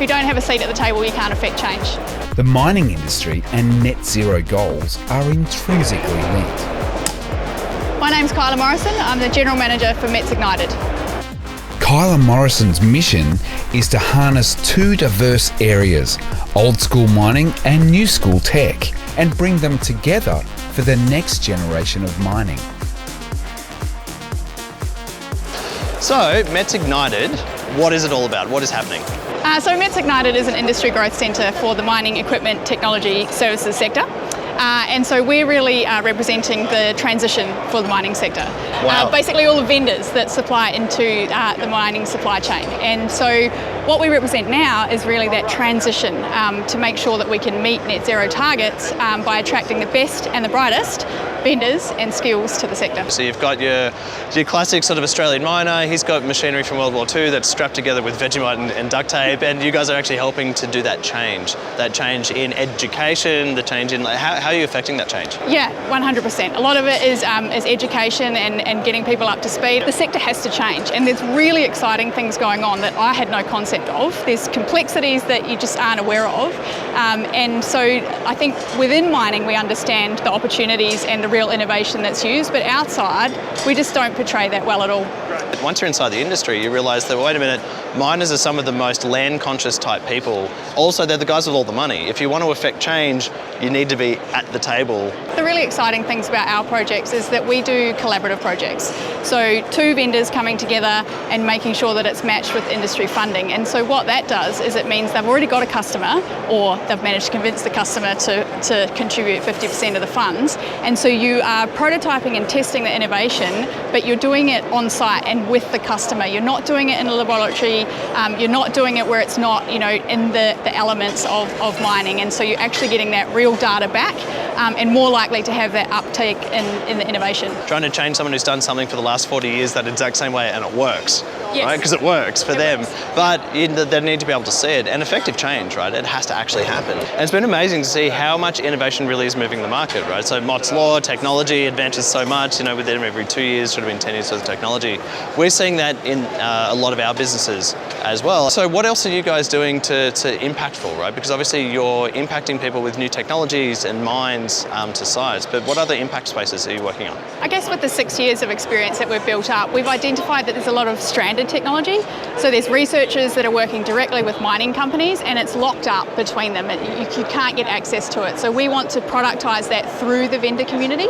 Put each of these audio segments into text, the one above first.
you don't have a seat at the table, you can't affect change. The mining industry and net zero goals are intrinsically linked. My name's Kylah Morrison. I'm the General Manager for METS Ignited. Kylah Morrison's mission is to harness two diverse areas, old school mining and new school tech, and bring them together for the next generation of mining. So, METS Ignited, what is it all about? What is happening? So METS Ignited is an industry growth centre for the mining equipment technology services sector. And so we're really representing the transition for the mining sector. Wow. Basically all the vendors that supply into the mining supply chain. And so what we represent now is really that transition to make sure that we can meet net zero targets by attracting the best and the brightest vendors and skills to the sector. So you've got your classic sort of Australian miner, he's got machinery from World War II that's strapped together with Vegemite and duct tape, and you guys are actually helping to do that change in education, the change in, how are you affecting that change? Yeah, 100%. A lot of it is education and getting people up to speed. The sector has to change, and there's really exciting things going on that I had no concept of. There's complexities that you just aren't aware of, and so I think within mining we understand the opportunities and the real innovation that's used, but outside we just don't portray that well at all. Once you're inside the industry, you realise that, wait a minute, miners are some of the most land-conscious type people. Also, they're the guys with all the money. If you want to affect change, you need to be at the table. The really exciting things about our projects is that we do collaborative projects. So two vendors coming together and making sure that it's matched with industry funding. And so what that does is it means they've already got a customer, or they've managed to convince the customer to contribute 50% of the funds. And so you are prototyping and testing the innovation, but you're doing it on site and with the customer. You're not doing it in a laboratory, you're not doing it where it's not, in the elements of mining, and so you're actually getting that real data back and more likely to have that uptake in the innovation. Trying to change someone who's done something for the last 40 years that exact same way, and it works. Yes. Right? Because it works for them. Works. But they need to be able to see it, and effective change, right? It has to actually happen. And it's been amazing to see how much innovation really is moving the market, right? So Mott's Law, technology advances so much, within every 2 years, sort of in 10 years of technology. We're seeing that in a lot of our businesses as well. So what else are you guys doing to impactful, right? Because obviously you're impacting people with new technologies and minds to sites, but what other impact spaces are you working on? I guess with the 6 years of experience that we've built up, we've identified that there's a lot of stranded technology. So there's researchers that are working directly with mining companies, and it's locked up between them. You can't get access to it. So we want to productise that through the vendor community,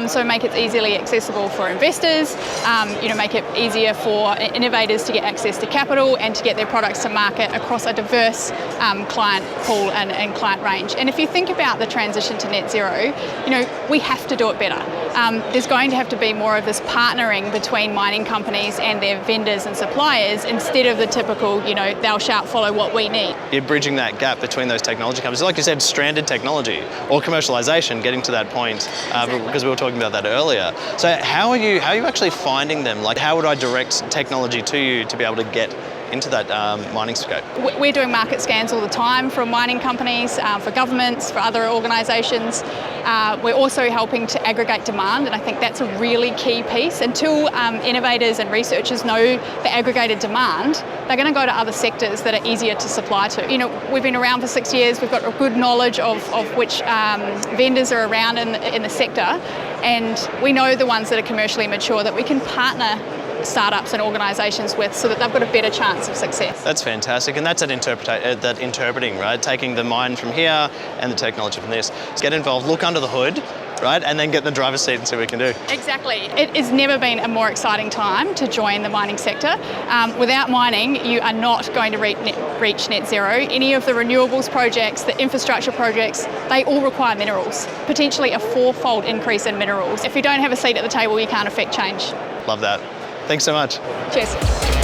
so make it easily accessible for investors, make it easier for innovators to get access to capital and to get their products to market across a diverse client pool and client range. And if you think about the transition to net zero, we have to do it better. There's going to have to be more of this partnering between mining companies and their vendors and suppliers instead of the typical, thou shalt follow what we need. You're bridging that gap between those technology companies. Like you said, stranded technology or commercialisation, getting to that point, because we were talking about that earlier. So how are you actually finding them? Like, how would I direct technology to you to be able to get into that mining scope? We're doing market scans all the time from mining companies, for governments, for other organisations. We're also helping to aggregate demand, and I think that's a really key piece. Until innovators and researchers know the aggregated demand, they're going to go to other sectors that are easier to supply to. We've been around for 6 years, we've got a good knowledge of which vendors are around in the sector, and we know the ones that are commercially mature that we can partner startups and organisations with, so that they've got a better chance of success. That's fantastic, and that's that interpreting, right? Taking the mind from here and the technology from this. Let's get involved, look under the hood, right, and then get in the driver's seat and see what we can do. Exactly. It has never been a more exciting time to join the mining sector. Without mining, you are not going to reach net zero. Any of the renewables projects, the infrastructure projects, they all require minerals, potentially a 4-fold increase in minerals. If you don't have a seat at the table, you can't affect change. Love that. Thanks so much. Cheers.